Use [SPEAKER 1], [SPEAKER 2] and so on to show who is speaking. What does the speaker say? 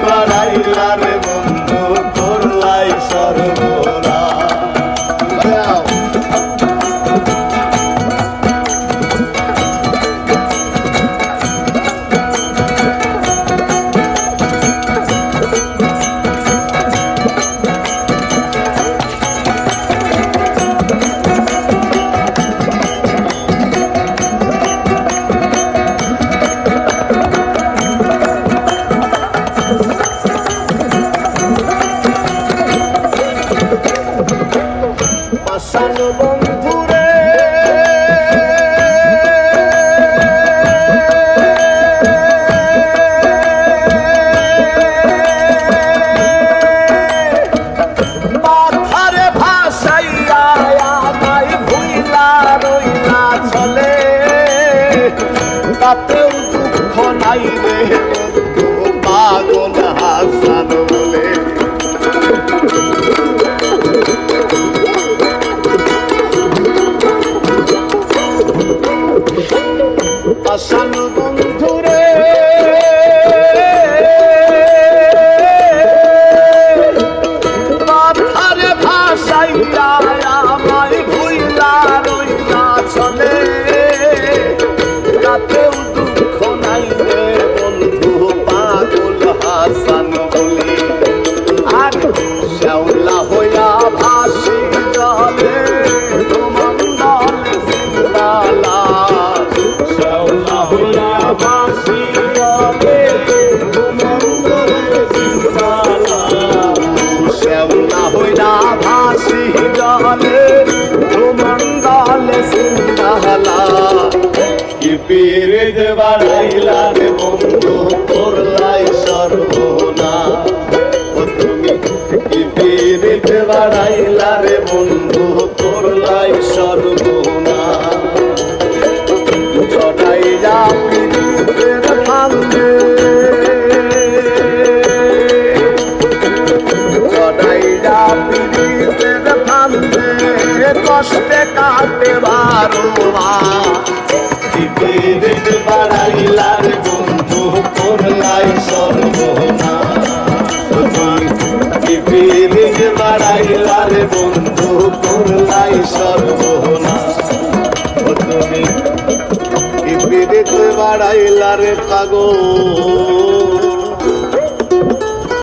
[SPEAKER 1] বাড়াইলা রে বন্ধু করলাই সর্বনা বন্ধুরে মাথারে ভাসাইয়া আমায় ভুইলা রইলা চলে তাতেও দুঃখ নাই রে পাগল হাসান বলে আসান বন্ধুরে মাথারে ভাসাইয়া আমায় ভুইলা রইলা চলে তাতেও দুঃখ নাই রে বন্ধু পাগল হাসান বলে আর শ্যাওলা হইয়া ভাসি জলে তোমার জিন্দালা ভাসি জলে শ্যাওলা হইয়া ভাসি জলে তোমার জিন্দালা কি পীড়িত বাড়াইলা রে বন্ধু করলাই সর্বনা তুমি কি পীড়িত বাড়াইলা রে বন্ধু করলাই সর্বনা চড়াইলা পীড়িতের ফান্দে চড়াইলা পীড়িতের ফান্দে কষ্টে কাটে বারোয়া পীড়িত বাড়াইলা রে বন্ধু করলাই সর্বনা পীড়িত বাড়াইলা রে বন্ধু করলাই সর্বনা তুমি পীড়িত বাড়াইলা রে পাগল